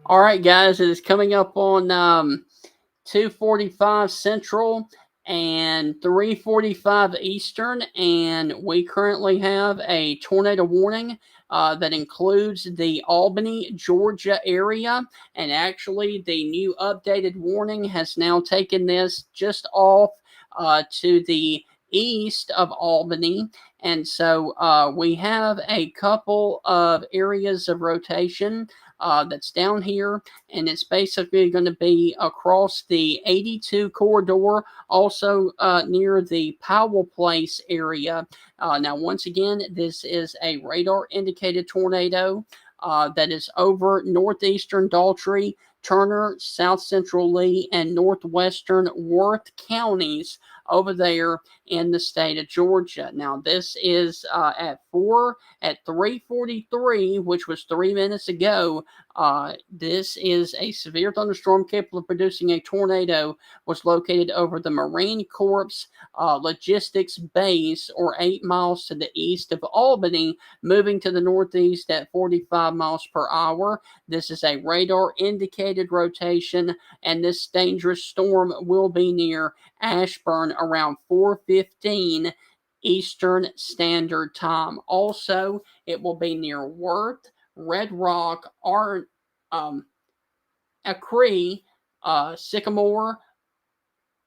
All right, guys, it is coming up on 2:45 Central and 3:45 Eastern, and we currently have a tornado warning that includes the Albany, Georgia area. And actually, the new updated warning has now taken this just off to the east of Albany. And so we have a couple of areas of rotation that's down here, and it's basically going to be across the 82 corridor, also near the Powell Place area. Now, once again, this is a radar indicated tornado that is over northeastern Daltrey, Turner, South Central Lee, and northwestern Worth counties over there in the state of Georgia. Now, this is at 3:43, which was 3 minutes ago. This is a severe thunderstorm capable of producing a tornado. Was located over the Marine Corps Logistics Base, or 8 miles to the east of Albany, moving to the northeast at 45 miles per hour. This is a radar indicated rotation, and this dangerous storm will be near Ashburn around 4:15 Eastern Standard Time. Also, it will be near Worth, Red Rock, Acree, Sycamore,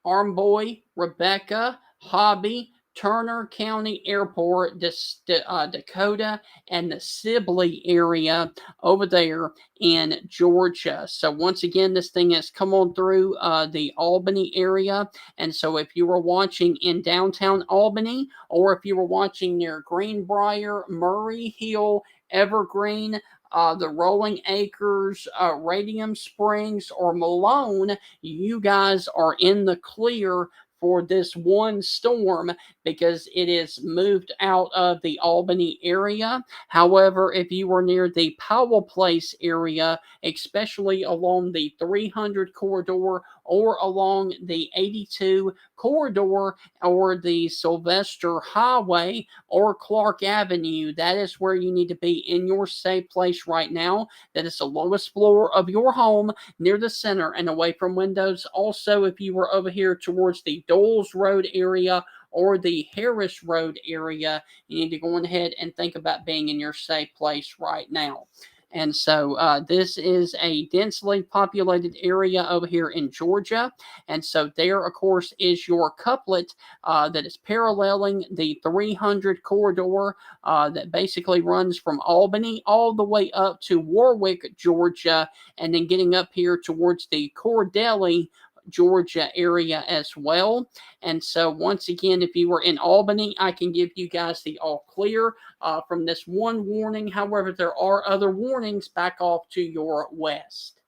Armboy, Rebecca, Hobby, Turner County Airport, Dakota, and the Sibley area over there in Georgia. So once again, this thing has come on through the Albany area. And so if you were watching in downtown Albany, or if you were watching near Greenbrier, Murray Hill, Evergreen, the Rolling Acres, Radium Springs, or Malone, you guys are in the clear for this one storm because it is moved out of the Albany area. However, if you were near the Powell Place area, especially along the 300 corridor or along the 82 corridor or the Sylvester Highway or Clark Avenue, that is where you need to be in your safe place right now. That is the lowest floor of your home, near the center and away from windows. Also, if you were over here towards the Doles Road area or the Harris Road area, you need to go ahead and think about being in your safe place right now. And so this is a densely populated area over here in Georgia. And so there, of course, is your couplet that is paralleling the 300 corridor that basically runs from Albany all the way up to Warwick, Georgia, and then getting up here towards the Cordelli, Georgia area as well. And so, once again, if you were in Albany, I can give you guys the all clear from this one warning. However, there are other warnings back off to your west.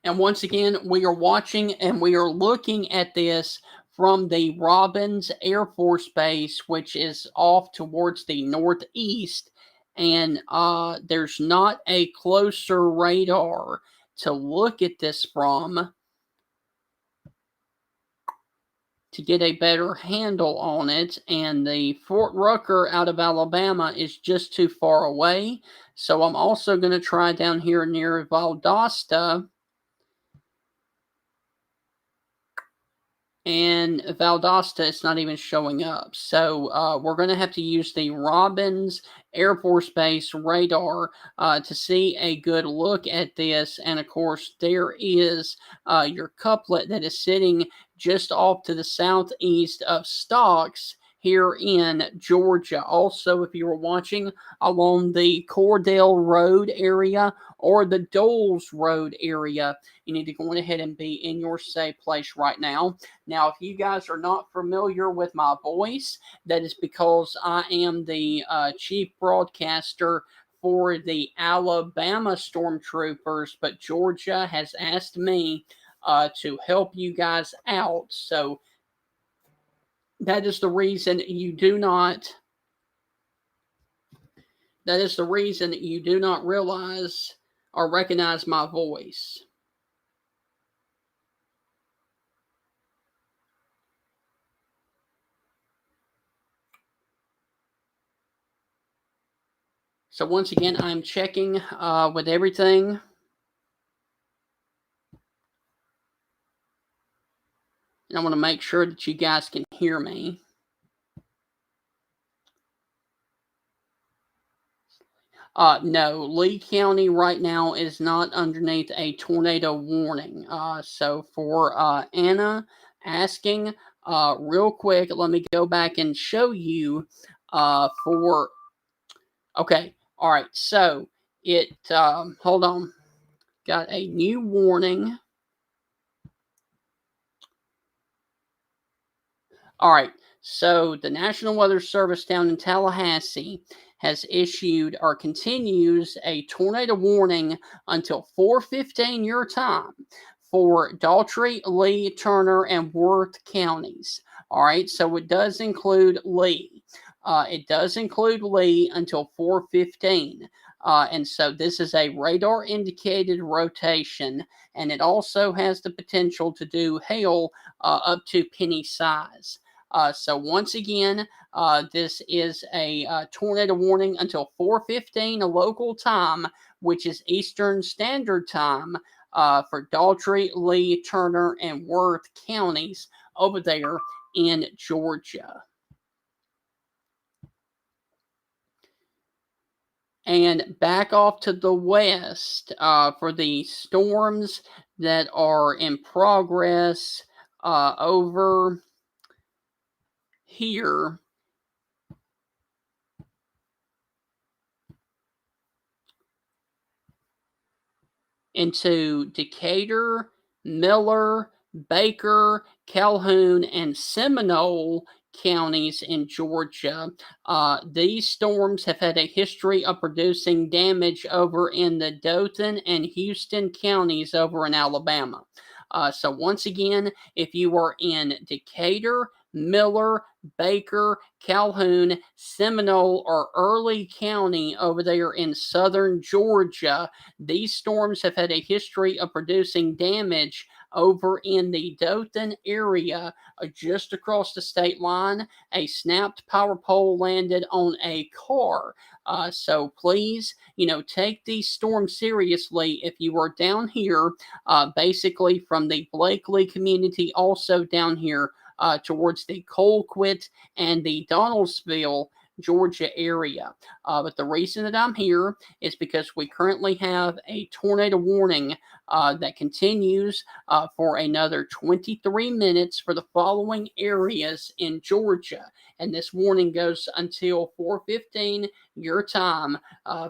And once again, we are watching and we are looking at this from the Robbins Air Force Base, which is off towards the northeast. And there's not a closer radar to look at this from to get a better handle on it. And the Fort Rucker out of Alabama is just too far away. So I'm also going to try down here near Valdosta. And Valdosta, it's not even showing up. So we're going to have to use the Robbins Air Force Base radar to see a good look at this. And of course, there is your couplet that is sitting just off to the southeast of Stocks here in Georgia. Also, if you were watching along the Cordell Road area or the Doles Road area, you need to go ahead and be in your safe place right now. Now, if you guys are not familiar with my voice, that is because I am the chief broadcaster for the Alabama Stormtroopers, but Georgia has asked me to help you guys out. So that is the reason you do not. That is the reason you do not realize or recognize my voice. So once again, I'm checking with everything. And I want to make sure that you guys can hear me. No, Lee County right now is not underneath a tornado warning. So for Anna asking, real quick, let me go back and show you for. Okay, all right. So hold on, got a new warning. All right. So the National Weather Service down in Tallahassee has issued or continues a tornado warning until 4:15 your time for Daltrey, Lee, Turner, and Worth counties. All right. So it does include Lee. It does include Lee until 4:15. And so this is a radar indicated rotation, and it also has the potential to do hail up to penny size. So once again, this is a tornado warning until 4:15 local time, which is Eastern Standard Time for Daltrey, Lee, Turner, and Worth counties over there in Georgia. And back off to the west for the storms that are in progress over here. Into Decatur, Miller, Baker, Calhoun, and Seminole counties in Georgia. These storms have had a history of producing damage over in the Dothan and Houston counties over in Alabama. So once again, if you are in Decatur, Miller, Baker, Calhoun, Seminole, or Early County over there in southern Georgia, these storms have had a history of producing damage over in the Dothan area, just across the state line. A snapped power pole landed on a car. So please, take these storms seriously. If you are down here, basically from the Blakely community, also down here towards the Colquitt and the Donaldsville, Georgia area. But the reason that I'm here is because we currently have a tornado warning that continues for another 23 minutes for the following areas in Georgia. And this warning goes until 4:15 your time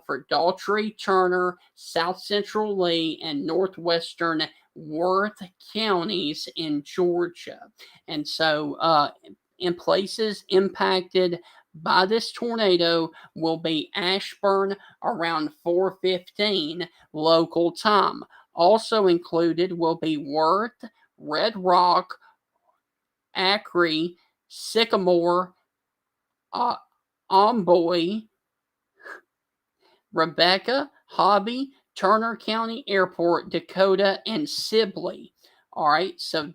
for Daltrey, Turner, South Central Lee, and Northwestern Worth counties in Georgia. And so in places impacted by this tornado will be Ashburn around 4:15 local time. Also included will be Worth, Red Rock, Acre, Sycamore, Amboy, Rebecca, Hobby, Turner County Airport, Dakota, and Sibley. All right, so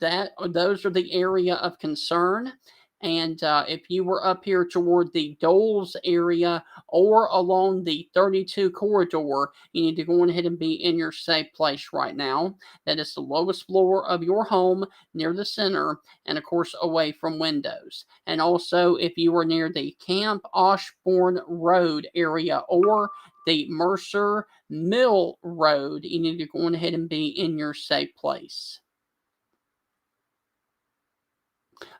those are the area of concern. And if you were up here toward the Doles area or along the 32 corridor, you need to go ahead and be in your safe place right now. That is the lowest floor of your home near the center and, of course, away from windows. And also, if you were near the Camp Osborne Road area or the Mercer Mill Road, you need to go ahead and be in your safe place.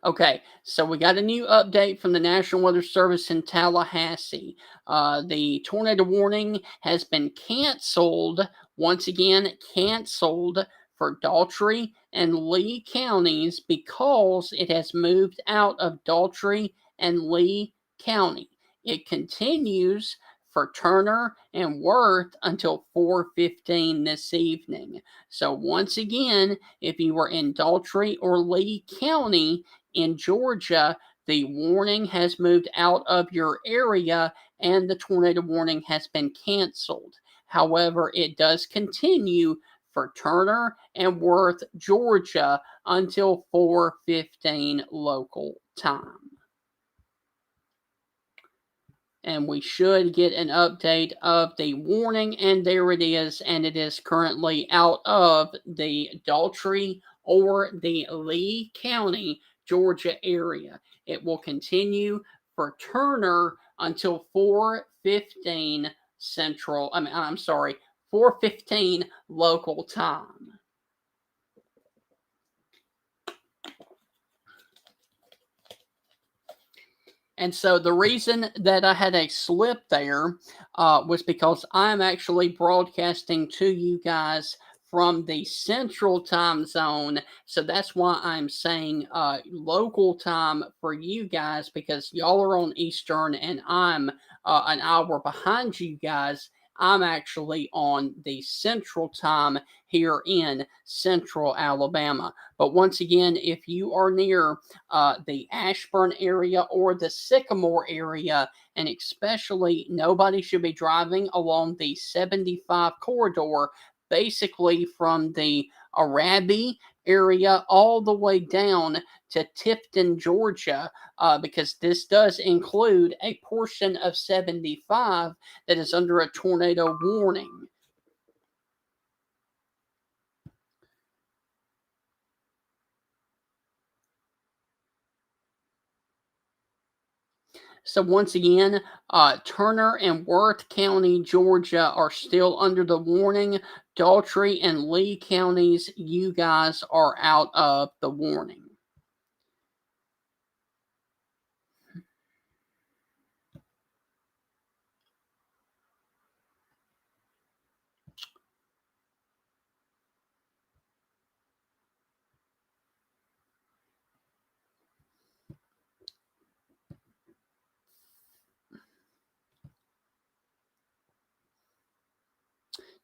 Okay, so we got a new update from the National Weather Service in Tallahassee. The tornado warning has been canceled, once again, canceled for Daltrey and Lee counties because it has moved out of Daltrey and Lee County. It continues for Turner and Worth until 4:15 this evening. So once again, if you were in Daltrey or Lee County in Georgia, the warning has moved out of your area and the tornado warning has been canceled. However, it does continue for Turner and Worth, Georgia until 4:15 local time. and we should get an update of the warning, and there it is, and it is currently out of the Daltrey or the Lee County, Georgia area. It will continue for Turner until 4:15 Central. I'm sorry, 4:15 local time. And so the reason that I had a slip there was because I'm actually broadcasting to you guys from the central time zone. So that's why I'm saying local time for you guys, because y'all are on Eastern and I'm an hour behind you guys. I'm actually on the central time here in central Alabama. But once again, if you are near the Ashburn area or the Sycamore area, and especially nobody should be driving along the 75 corridor, basically from the Arabi area all the way down to Tifton, Georgia, because this does include a portion of 75 that is under a tornado warning. So once again, Turner and Worth County, Georgia are still under the warning. Daltrey and Lee counties, you guys are out of the warning.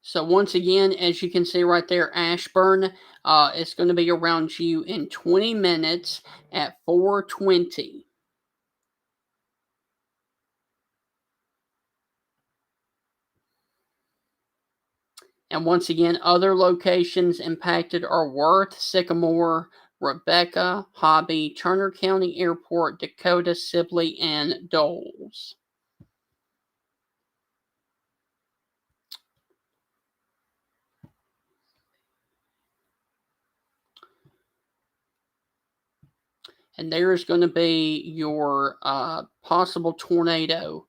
So once again, as you can see right there, Ashburn, it's going to be around you in 20 minutes at 4:20. And once again, other locations impacted are Worth, Sycamore, Rebecca, Hobby, Turner County Airport, Dakota, Sibley, and Doles. And there's going to be your possible tornado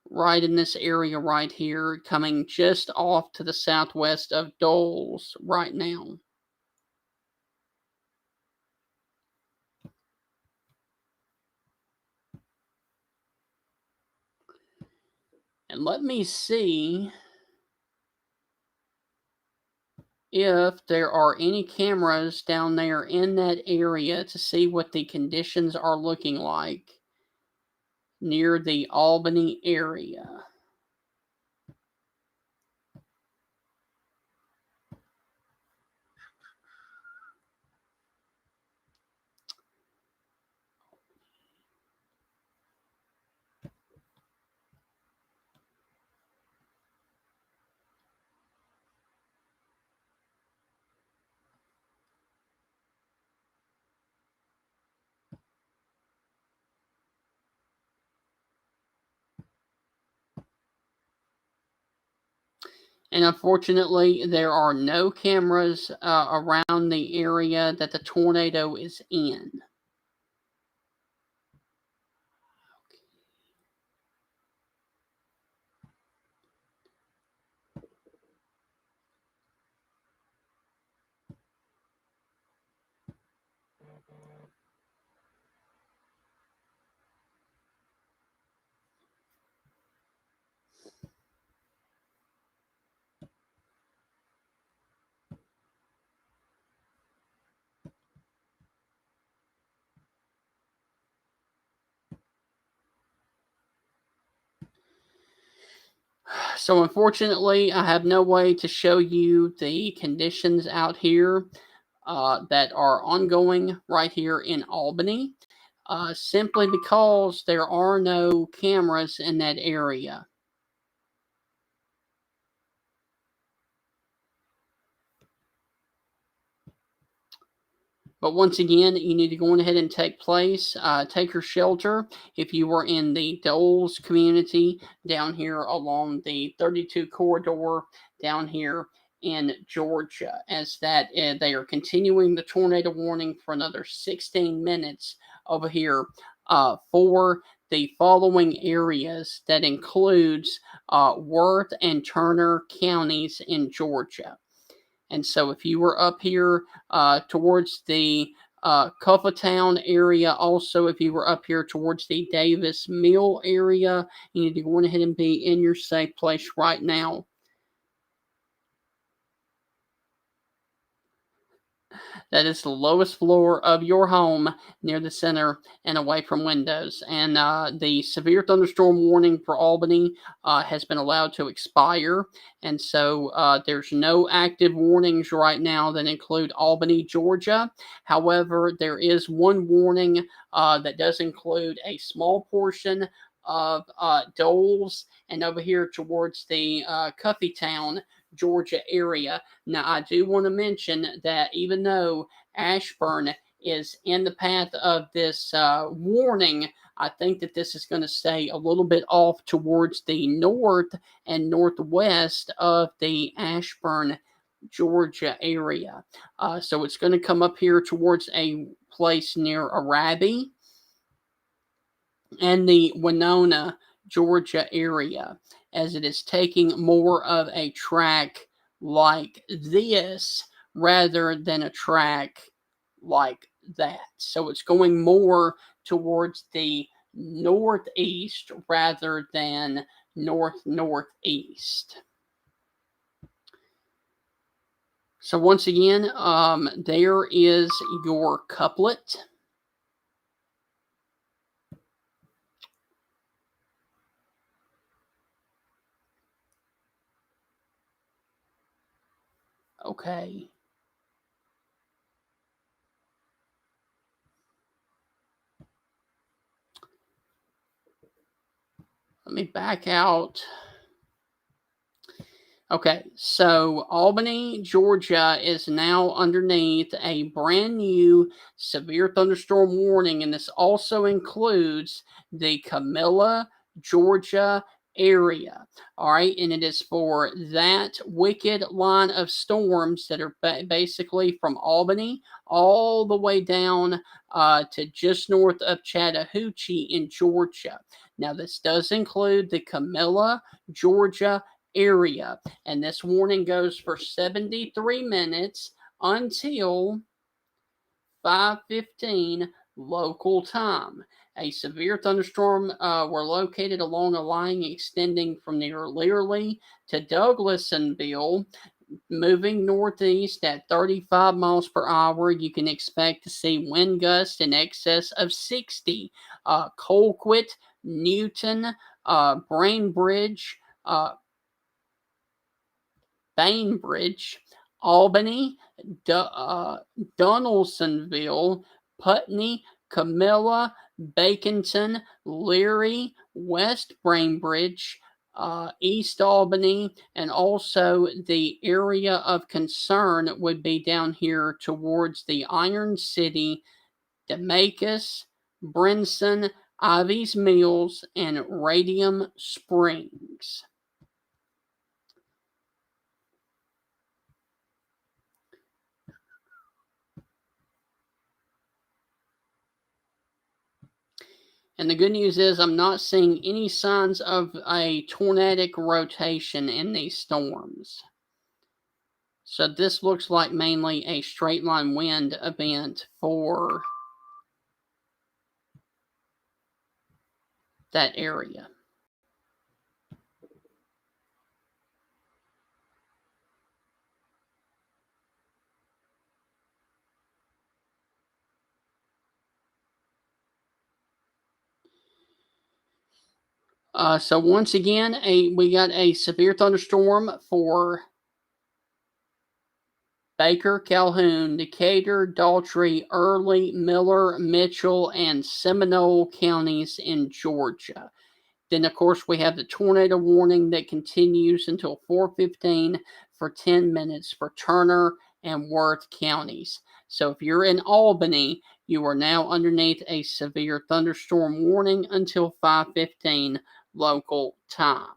right in this area right here, coming just off to the southwest of Doles right now. And let me see if there are any cameras down there in that area to see what the conditions are looking like near the Albany area. And unfortunately, there are no cameras around the area that the tornado is in. So unfortunately, I have no way to show you the conditions out here that are ongoing right here in Albany, simply because there are no cameras in that area. But once again, you need to go ahead and take your shelter if you were in the Doles community down here along the 32 corridor down here in Georgia, as that they are continuing the tornado warning for another 16 minutes over here for the following areas that includes Worth and Turner counties in Georgia. And so if you were up here towards the Cuffatown area, also if you were up here towards the Davis Mill area, you need to go ahead and be in your safe place right now. That is the lowest floor of your home near the center and away from windows. And the severe thunderstorm warning for Albany has been allowed to expire. And so there's no active warnings right now that include Albany, Georgia. However, there is one warning that does include a small portion of Doles and over here towards the Cuffytown, Georgia area. Now, I do want to mention that even though Ashburn is in the path of this warning, I think that this is going to stay a little bit off towards the north and northwest of the Ashburn, Georgia area. So it's going to come up here towards a place near Arabi and the Winona, Georgia area, as it is taking more of a track like this rather than a track like that. So it's going more towards the northeast rather than northeast. So once again, there is your couplet. Okay. Let me back out. Okay, so Albany, Georgia is now underneath a brand new severe thunderstorm warning, and this also includes the Camilla, Georgia area. All right, and it is for that wicked line of storms that are basically from Albany all the way down to just north of Chattahoochee in Georgia. Now, this does include the Camilla, Georgia area, and this warning goes for 73 minutes until 5:15 local time. A severe thunderstorm were located along a line extending from near Learley to Douglasonville. Moving northeast at 35 miles per hour, you can expect to see wind gusts in excess of 60. Colquitt, Newton, Bainbridge, Albany, Donaldsonville, Putney, Camilla, Baconton, Leary, West Bainbridge, East Albany, and also the area of concern would be down here towards the Iron City, Demacus, Brinson, Ivy's Mills, and Radium Springs. And the good news is I'm not seeing any signs of a tornadic rotation in these storms. So this looks like mainly a straight line wind event for that area. So once again, we got a severe thunderstorm for Baker, Calhoun, Decatur, Daltrey, Early, Miller, Mitchell, and Seminole counties in Georgia. Then, of course, we have the tornado warning that continues until 4:15 for 10 minutes for Turner and Worth counties. So if you're in Albany, you are now underneath a severe thunderstorm warning until 5:15 local time.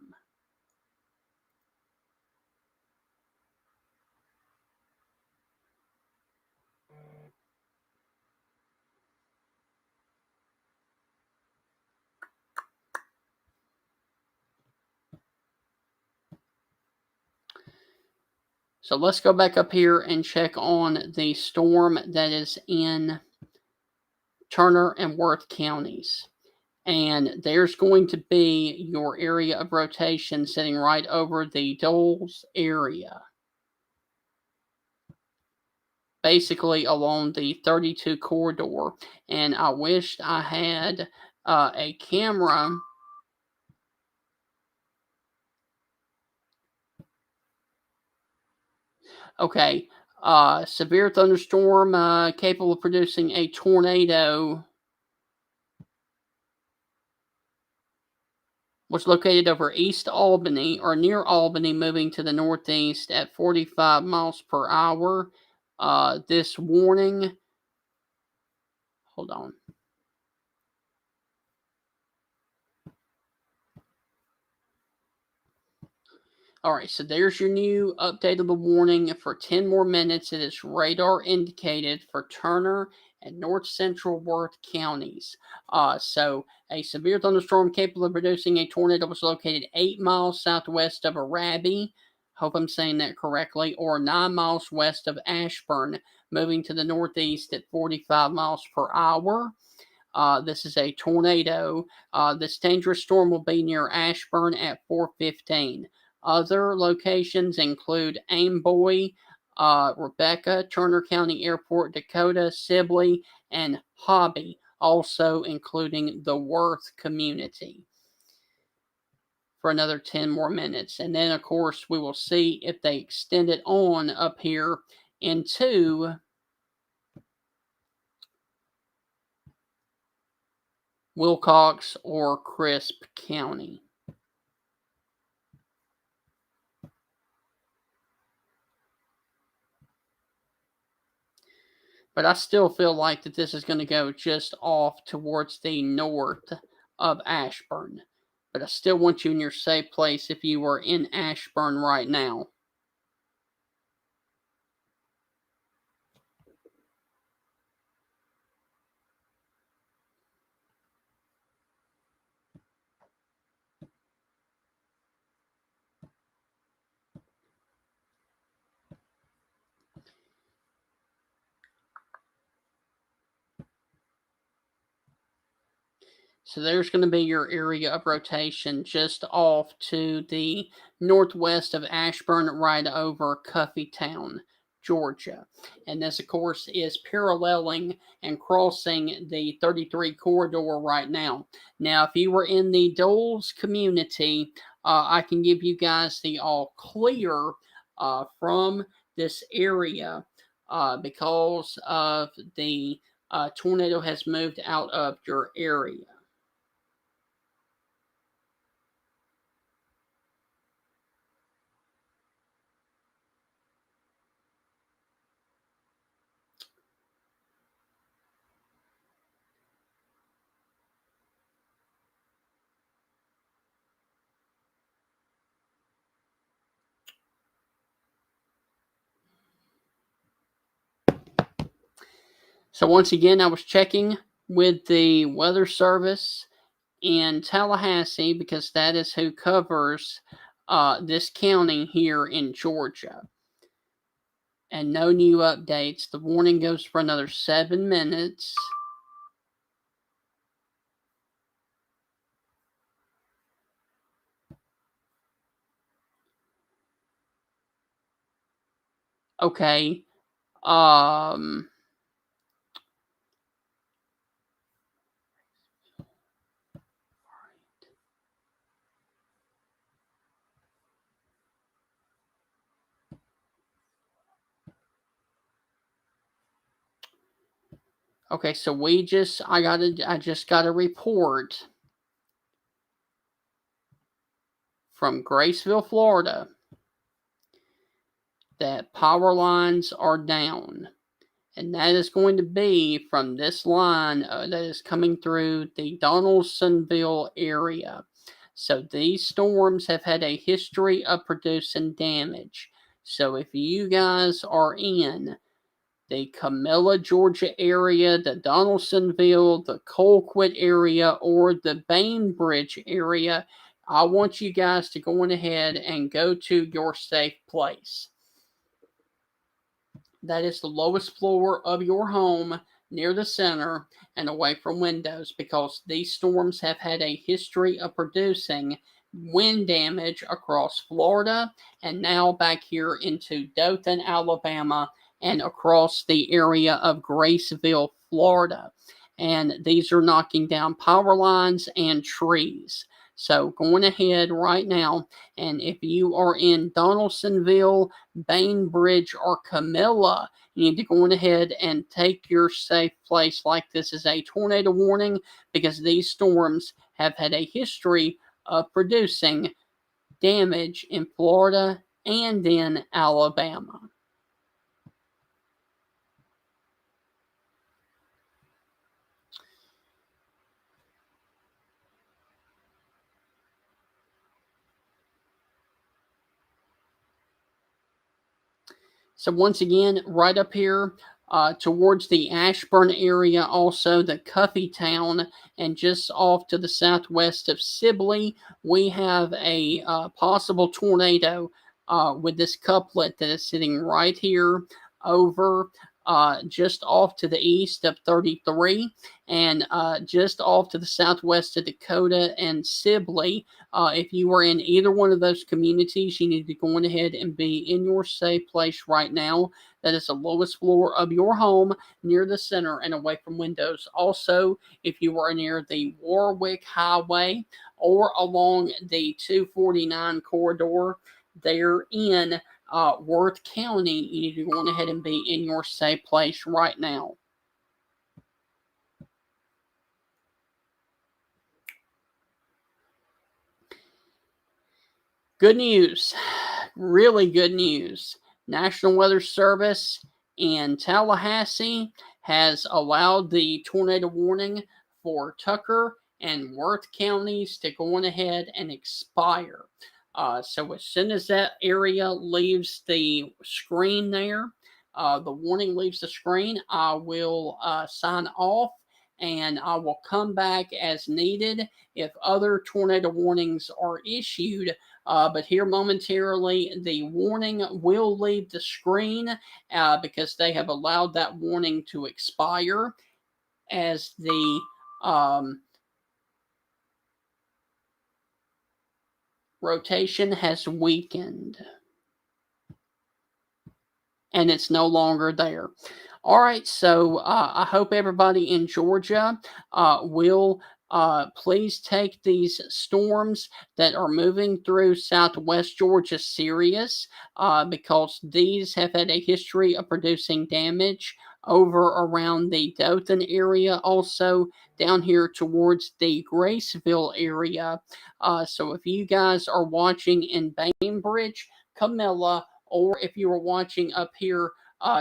So let's go back up here and check on the storm that is in Turner and Worth counties. And there's going to be your area of rotation sitting right over the Doles area. Basically along the 32 corridor. And I wished I had a camera. Okay. Severe thunderstorm capable of producing a tornado was located over East Albany or near Albany, moving to the northeast at 45 miles per hour. This warning, hold on. All right, so there's your new updatable warning for 10 more minutes. It is radar indicated for Turner and north central Worth counties. So a severe thunderstorm capable of producing a tornado was located 8 miles southwest of Arabi. Hope I'm saying that correctly, or 9 miles west of Ashburn, moving to the northeast at 45 miles per hour. This is a tornado. This dangerous storm will be near Ashburn at 4:15. Other locations include Amboy, Rebecca, Turner County Airport, Dakota, Sibley, and Hobby, also including the Worth community for another 10 more minutes. And then, of course, we will see if they extend it on up here into Wilcox or Crisp County. But I still feel like that this is going to go just off towards the north of Ashburn. But I still want you in your safe place if you are in Ashburn right now. So there's going to be your area of rotation just off to the northwest of Ashburn, right over Cuffytown, Georgia. And this, of course, is paralleling and crossing the 33 corridor right now. Now, if you were in the Doles community, I can give you guys the all clear from this area because of the tornado has moved out of your area. So once again, I was checking with the weather service in Tallahassee because that is who covers this county here in Georgia. And no new updates. The warning goes for another 7 minutes. Okay. Okay, so I just got a report from Graceville, Florida. that power lines are down. And that is going to be from this line that is coming through the Donaldsonville area. So these storms have had a history of producing damage. So if you guys are in the Camilla, Georgia area, the Donaldsonville, the Colquitt area, or the Bainbridge area, I want you guys to go on ahead and go to your safe place. That is the lowest floor of your home, near the center and away from windows, because these storms have had a history of producing wind damage across Florida and now back here into Dothan, Alabama, and across the area of Graceville, Florida. And these are knocking down power lines and trees. So going ahead right now, and if you are in Donaldsonville, Bainbridge, or Camilla, you need to go on ahead and take your safe place like this is a tornado warning, because these storms have had a history of producing damage in Florida and in Alabama. So once again, right up here towards the Ashburn area, also the Cuffy Town, and just off to the southwest of Sibley, we have a possible tornado with this couplet that is sitting right here over just off to the east of 33, and just off to the southwest of Dakota and Sibley. If you are in either one of those communities, you need to go on ahead and be in your safe place right now. That is the lowest floor of your home, near the center and away from windows. Also, if you are near the Warwick Highway or along the 249 corridor there in Worth County, you need to go on ahead and be in your safe place right now. Good news, really good news. National Weather Service in Tallahassee has allowed the tornado warning for Tucker and Worth counties to go on ahead and expire. So as soon as that area leaves the screen there, the warning leaves the screen, I will sign off, and I will come back as needed if other tornado warnings are issued. But here momentarily, the warning will leave the screen because they have allowed that warning to expire as the rotation has weakened. And it's no longer there. All right, so I hope everybody in Georgia will please take these storms that are moving through southwest Georgia serious, because these have had a history of producing damage over around the Dothan area, also down here towards the Graceville area. So if you guys are watching in Bainbridge, Camilla, or if you are watching up here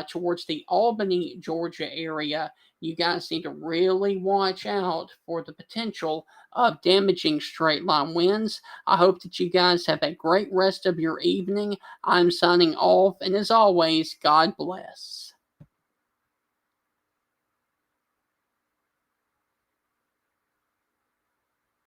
towards the Albany, Georgia area, you guys need to really watch out for the potential of damaging straight line winds. I hope that you guys have a great rest of your evening. I'm signing off, and as always, God bless.